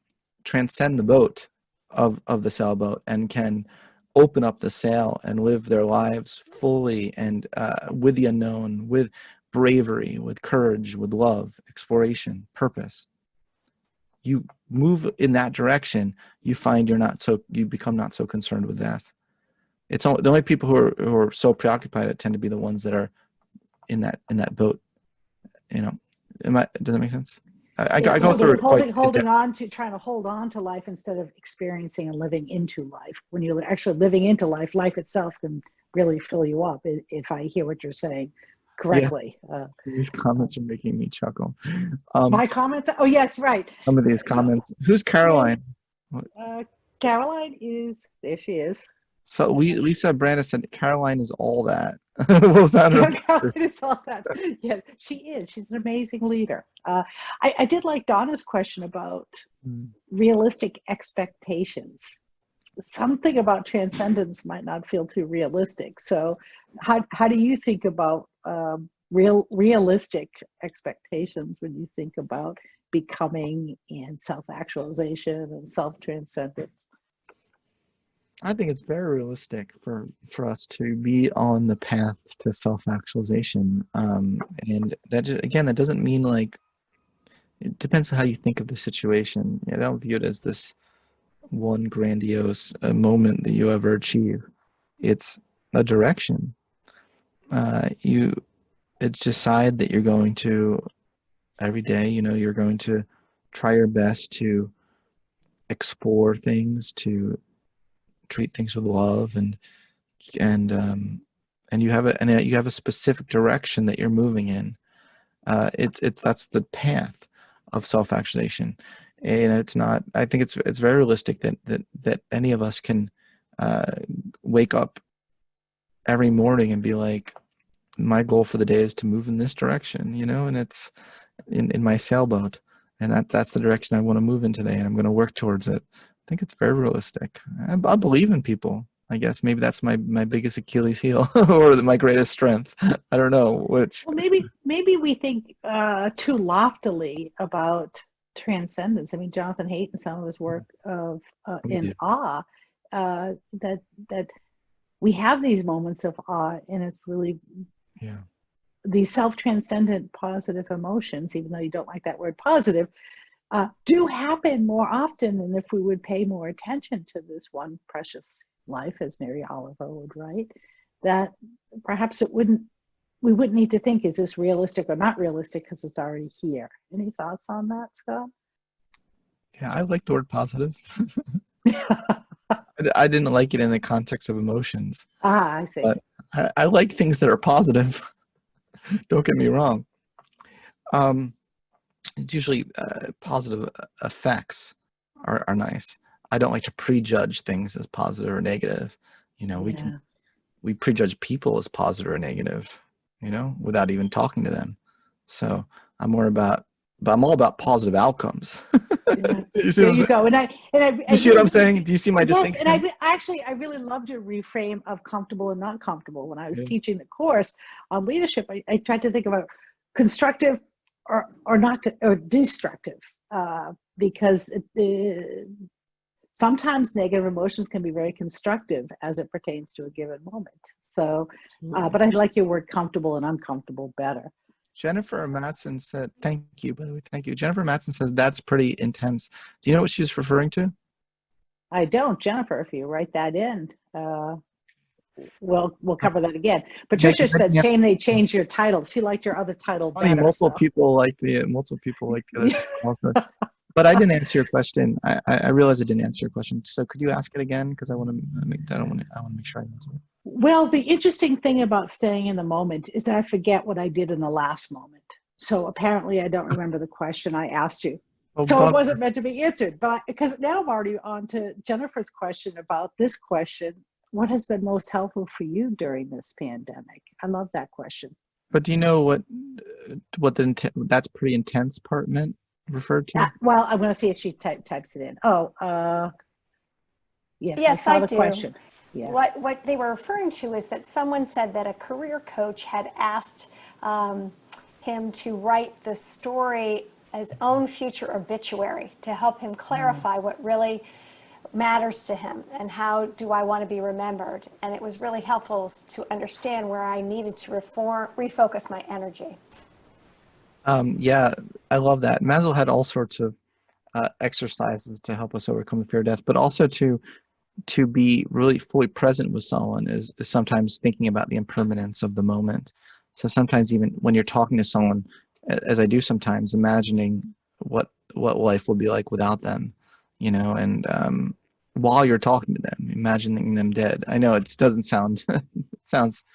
transcend the boat of the sailboat and can open up the sail and live their lives fully and with the unknown, with bravery, with courage, with love, exploration, purpose. You move in that direction, you find you become not so concerned with death. It's the only people who are so preoccupied tend to be the ones that are in that boat. You know, does that make sense? I go through it quite trying to hold on to life instead of experiencing and living into life. When you're actually living into life, life itself can really fill you up, if I hear what you're saying correctly. Yeah. These comments are making me chuckle. My comments? Oh, yes, right. Some of these comments. Who's Caroline? Caroline there she is. So Lisa Brandis said Caroline is all that. What was that? Caroline is all that. Yeah, she is. She's an amazing leader. I did like Donna's question about realistic expectations. Something about transcendence might not feel too realistic. So how do you think about realistic expectations when you think about becoming and self-actualization and self-transcendence? I think it's very realistic for us to be on the path to self-actualization. And that doesn't mean like, it depends on how you think of the situation. I don't view it as this one grandiose moment that you ever achieve. It's a direction. You decide that you're going to, every day, you're going to try your best to explore things, to treat things with love, and you have a specific direction that you're moving in. That's the path of self-actualization. And it's not, I think it's very realistic that any of us can wake up every morning and be like, my goal for the day is to move in this direction, and it's in my sailboat, and that's the direction I want to move in today, and I'm going to work towards it. I think it's very realistic. I believe in people. I guess maybe that's my biggest Achilles heel or my greatest strength. I don't know which. Well, maybe we think too loftily about transcendence. I mean, Jonathan Haidt, some of his work of in awe, that we have these moments of awe, and it's really these self-transcendent positive emotions, even though you don't like that word positive, do happen more often than if we would pay more attention to this one precious life, as Mary Oliver would write, that perhaps we wouldn't need to think, is this realistic or not realistic, because it's already here. Any thoughts on that, Scott? Yeah, I like the word positive. I didn't like it in the context of emotions. I see. But I like things that are positive. Don't get me wrong. It's usually positive effects are nice. I don't like to prejudge things as positive or negative. We prejudge people as positive or negative, without even talking to them. So I'm all about positive outcomes. Yeah. You see there what you I'm go. saying? You see what I'm saying? Do you see my distinction? And I really loved your reframe of comfortable and not comfortable. When I was teaching the course on leadership, I tried to think about constructive or not, or destructive, because sometimes negative emotions can be very constructive as it pertains to a given moment. So, but I like your word comfortable and uncomfortable better. Jennifer Matson said, thank you, by the way, thank you. Jennifer Matson says, that's pretty intense. Do you know what she was referring to? I don't. Jennifer, if you write that in, we'll cover that again. Patricia said, shame they changed your title. She liked your other title better. Multiple people like the other. But I didn't answer your question. I realized I didn't answer your question. So could you ask it again? Because I want to make sure I answer it. Well, the interesting thing about staying in the moment is I forget what I did in the last moment. So apparently I don't remember the question I asked you. So it wasn't meant to be answered. But because now I'm already on to Jennifer's question about this question. What has been most helpful for you during this pandemic? I love that question. But do you know what that's pretty intense part meant? Referred to? Well, I'm going to see if she types it in. Yes, I saw the question. Yeah. What they were referring to is that someone said that a career coach had asked him to write the story, his own future obituary, to help him clarify what really matters to him and how do I want to be remembered. And it was really helpful to understand where I needed to refocus my energy. Yeah, I love that. Maslow had all sorts of exercises to help us overcome the fear of death, but also to be really fully present with someone is sometimes thinking about the impermanence of the moment. So sometimes even when you're talking to someone, as I do sometimes, imagining what life will be like without them, and while you're talking to them, imagining them dead. I know it doesn't sound it sounds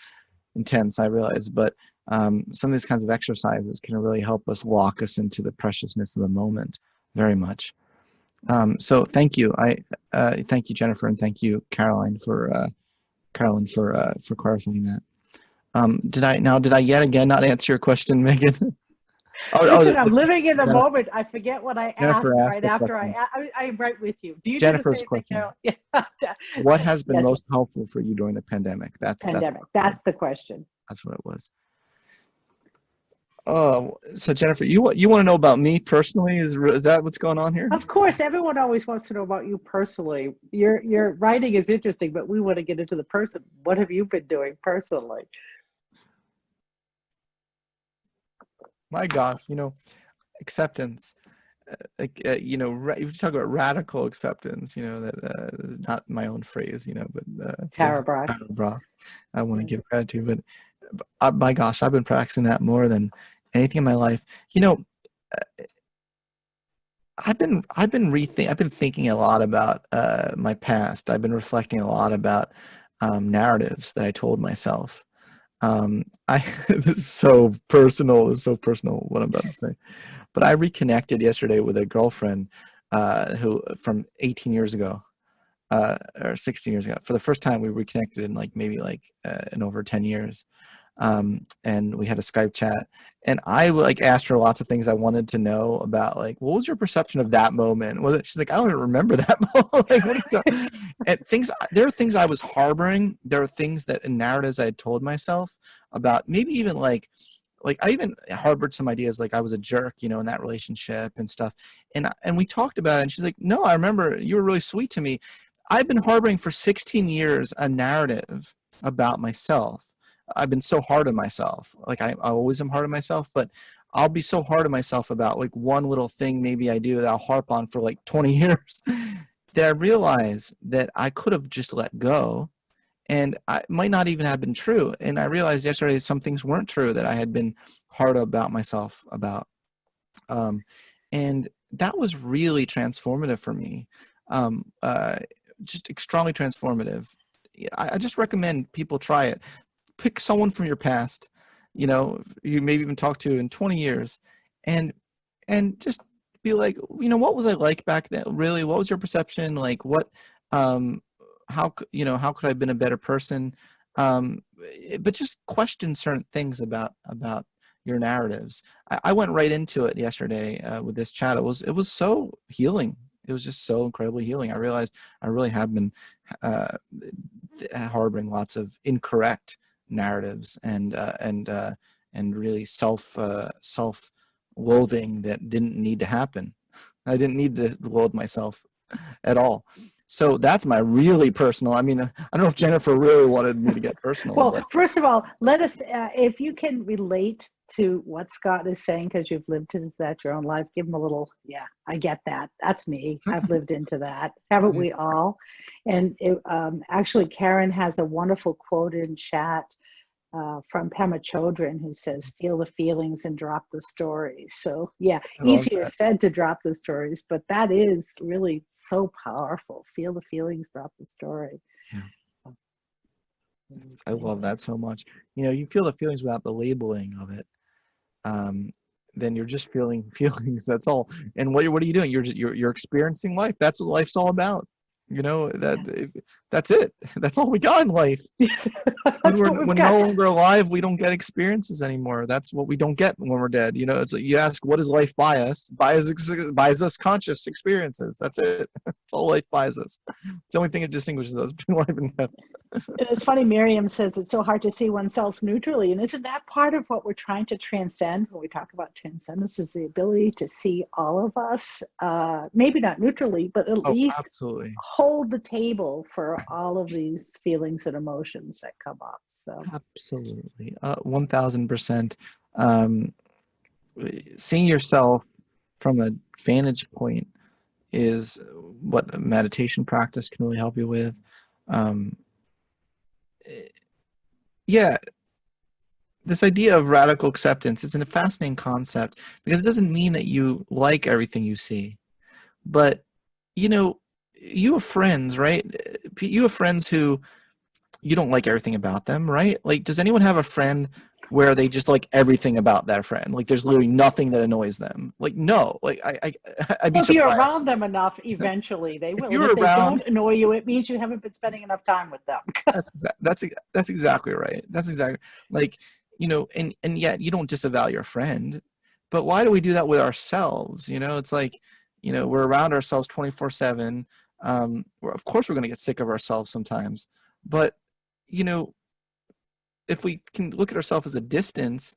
intense, I realize, but some of these kinds of exercises can really help us walk us into the preciousness of the moment very much. So thank you. Thank you, Jennifer, and thank you, Carolyn, for clarifying that. Did I yet again not answer your question, Megan? Listen, I'm living in the moment. I forget what I Jennifer asked asked right the after question. I'm right with you. Do you do the Jennifer's same thing, question. Carol? Yeah. What has been Yes, most helpful for you during the pandemic? That's pandemic. That's the question. what it was. Oh, so Jennifer, you want to know about me personally? Is that what's going on here? Of course, everyone always wants to know about you personally. Your writing is interesting, but we want to get into the person. What have you been doing personally? My gosh, acceptance. You talk about radical acceptance. That not my own phrase. But for Tara example, Brach. Tara Brach, I want to Yeah. give gratitude, but my gosh, I've been practicing that more than anything in my life. I've been thinking a lot about my past. I've been reflecting a lot about narratives that I told myself. I This is so personal. This is so personal what I'm about to say. But I reconnected yesterday with a girlfriend who from 18 years ago, or 16 years ago. For the first time, we reconnected in maybe in over 10 years. And we had a Skype chat, and I asked her lots of things I wanted to know about, what was your perception of that moment? She's like, I don't even remember that moment. What are you talking? And there are things I was harboring. There are things that in narratives I had told myself about, maybe even I even harbored some ideas I was a jerk, in that relationship and stuff. And we talked about it, and she's like, no, I remember you were really sweet to me. I've been harboring for 16 years a narrative about myself. I've been so hard on myself. I always am hard on myself, but I'll be so hard on myself about one little thing maybe I do that I'll harp on for 20 years that I realize that I could have just let go, and I might not even have been true. And I realized yesterday some things weren't true that I had been hard about myself about. And that was really transformative for me. Just extremely transformative. I just recommend people try it. Pick someone from your past, you maybe even talked to in 20 years, and just be like, what was I like back then? Really, what was your perception? What, how could I have been a better person? But just question certain things about your narratives. I went right into it yesterday with this chat. It was so healing. It was just so incredibly healing. I realized I really have been uh, harboring lots of incorrect narratives and really self-loathing that didn't need to happen. I didn't need to loathe myself at all. So that's my really personal. I mean, I don't know if Jennifer really wanted me to get personal, Well, but first of all, let us, if you can relate to what Scott is saying, because you've lived into that your own life, give him a little, yeah, I get that. That's me. I've lived into that. Haven't we all? And actually, Karen has a wonderful quote in chat from Pema Chodron, who says, feel the feelings and drop the stories. So yeah, I love easier that. said to drop the stories, but that is really so powerful. Feel the feelings, drop the story. Yeah. I love that so much. You feel the feelings without the labeling of it. Then you're just feeling feelings. That's all. And what are you doing? You're experiencing life. That's what life's all about. That's it. That's all we got in life. That's what we've We're got. no longer alive, we don't get experiences anymore. That's what we don't get when we're dead. It's you ask, what does life buy us? Buys us conscious experiences. That's it. That's all life buys us. It's the only thing that distinguishes us between life and death. And it's funny, Miriam says it's so hard to see oneself neutrally. And isn't that part of what we're trying to transcend when we talk about transcendence, is the ability to see all of us, maybe not neutrally, but at Oh, least absolutely. hold the table for all of these feelings and emotions that come up. So Absolutely. 1000%. seeing yourself from a vantage point is what a meditation practice can really help you with. Um, yeah, this idea of radical acceptance is a fascinating concept because it doesn't mean that you like everything you see, but you know, you have friends, right? You have friends who you don't like everything about them, right? Like, does anyone have a friend where they just like everything about that friend? Like, there's literally nothing that annoys them. Like, no, like I'd be Well, if you're surprised around them enough, eventually they if will. And you're if they around. don't annoy you, it means you haven't been spending enough time with them. That's exactly right. That's exactly like, and yet you don't disavow your friend, but why do we do that with ourselves? It's like, we're around ourselves 24/7. Of course we're going to get sick of ourselves sometimes, but you know, if we can look at ourselves as a distance,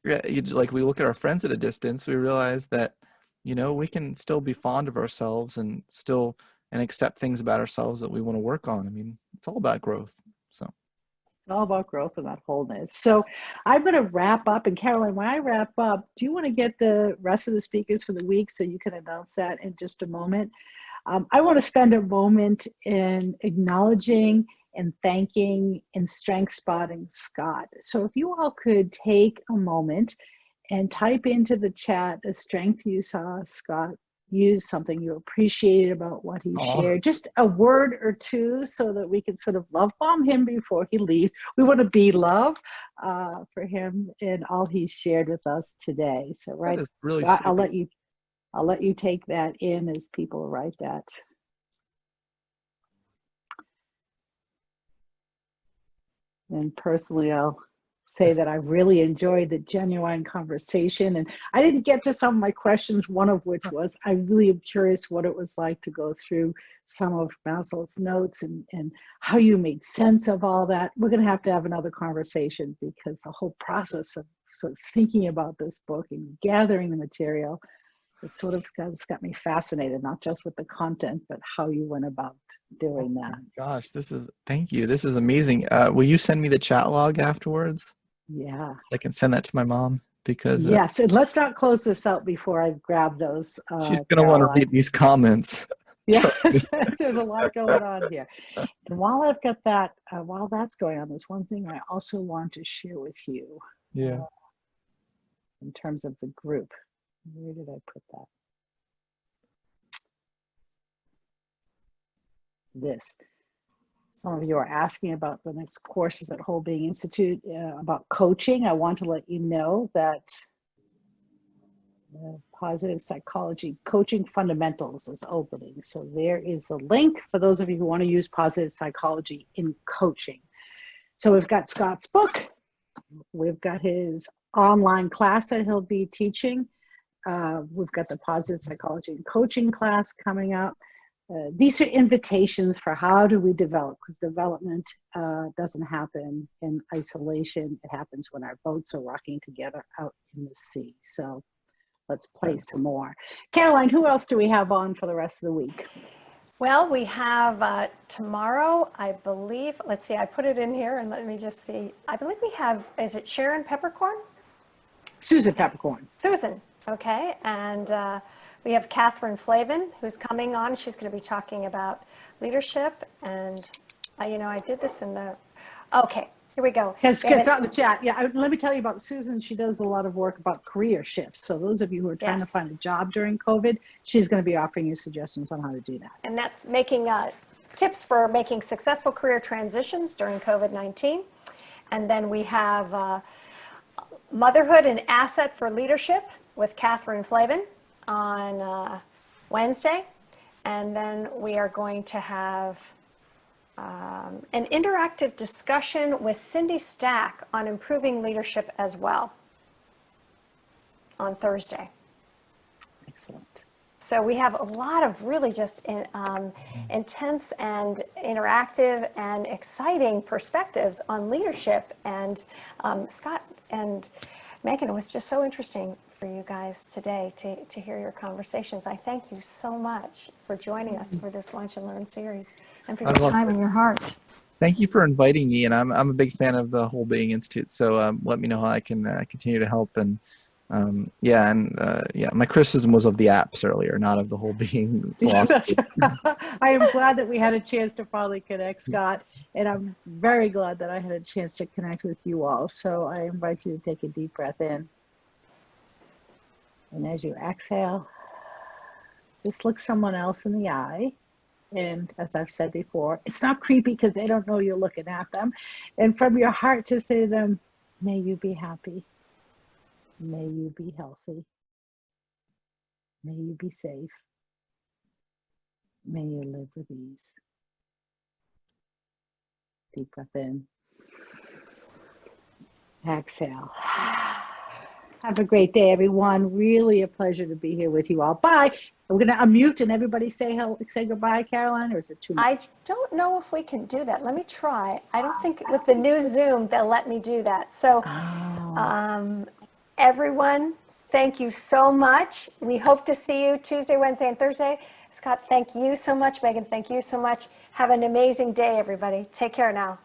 like we look at our friends at a distance, we realize that, we can still be fond of ourselves and still and accept things about ourselves that we want to work on. I mean, it's all about growth. So. It's all about growth and that wholeness. So I'm going to wrap up. And Caroline, when I wrap up, do you want to get the rest of the speakers for the week so you can announce that in just a moment? I want to spend a moment in acknowledging and thanking and strength spotting Scott. So if you all could take a moment and type into the chat a strength you saw Scott use, something you appreciated about what he Aw. shared, just a word or two so that we can sort of love bomb him before he leaves. We want to be love for him and all he shared with us today. So That right, is really I'll sweet. let you take that in as people write that. And personally, I'll say that I really enjoyed the genuine conversation. And I didn't get to some of my questions, one of which was, I really am curious what it was like to go through some of Maslow's notes and how you made sense of all that. We're going to have another conversation because the whole process of sort of thinking about this book and gathering the material, it sort of got me fascinated, not just with the content, but how you went about Oh doing my that. gosh, thank you. This is amazing. Will you send me the chat log afterwards? Yeah. I can send that to my mom because Yes, and let's not close this out before I grab those, she's gonna want to Caroline. read these comments. Trust me. Yes, there's a lot going on here. And while I've got that, while that's going on, there's one thing I also want to share with you Yeah. in terms of the group. Where did I put that? This. Some of you are asking about the next courses at Whole Being Institute about coaching. I want to let you know that Positive Psychology Coaching Fundamentals is opening. So there is the link for those of you who want to use positive psychology in coaching. So we've got Scott's book. We've got his online class that he'll be teaching. We've got the positive psychology and coaching class coming up. These are invitations for how do we develop, because development doesn't happen in isolation. It happens when our boats are rocking together out in the sea. So let's play some more. Caroline, who else do we have on for the rest of the week? Well, we have tomorrow, I believe, let's see, I put it in here and let me just see. I believe we have, is it Sharon Peppercorn? Susan Peppercorn. Susan, okay. And we have Catherine Flavin, who's coming on. She's going to be talking about leadership. And, I did this in the, okay, here we go. Yes, gets out in the chat. Yeah, let me tell you about Susan. She does a lot of work about career shifts. So those of you who are trying to find a job during COVID, she's going to be offering you suggestions on how to do that. And that's making tips for making successful career transitions during COVID-19. And then we have Motherhood and Asset for Leadership with Catherine Flavin on Wednesday. And then we are going to have an interactive discussion with Cindy Stack on improving leadership as well on Thursday. Excellent. So we have a lot of really just intense and interactive and exciting perspectives on leadership. And Scott and Megan, it was just so interesting for you guys today to hear your conversations. I thank you so much for joining us for this Lunch and Learn series and for your time and your heart. Thank you for inviting me, and I'm a big fan of the Whole Being Institute. So let me know how I can continue to help and Yeah, and yeah, my criticism was of the apps earlier, not of the whole being philosophy. I am glad that we had a chance to finally connect, Scott, and I'm very glad that I had a chance to connect with you all. So I invite you to take a deep breath in. And as you exhale, just look someone else in the eye. And as I've said before, it's not creepy because they don't know you're looking at them. And from your heart, just say to them, may you be happy. May you be healthy. May you be safe. May you live with ease. Deep breath in. Exhale. Have a great day, everyone. Really a pleasure to be here with you all. Bye. We're going to unmute and everybody say goodbye, Caroline, or is it too much? I don't know if we can do that. Let me try. I don't think with the new Zoom they'll let me do that. So everyone, thank you so much. We hope to see you Tuesday, Wednesday, and Thursday. Scott, thank you so much. Megan, thank you so much. Have an amazing day, everybody. Take care now.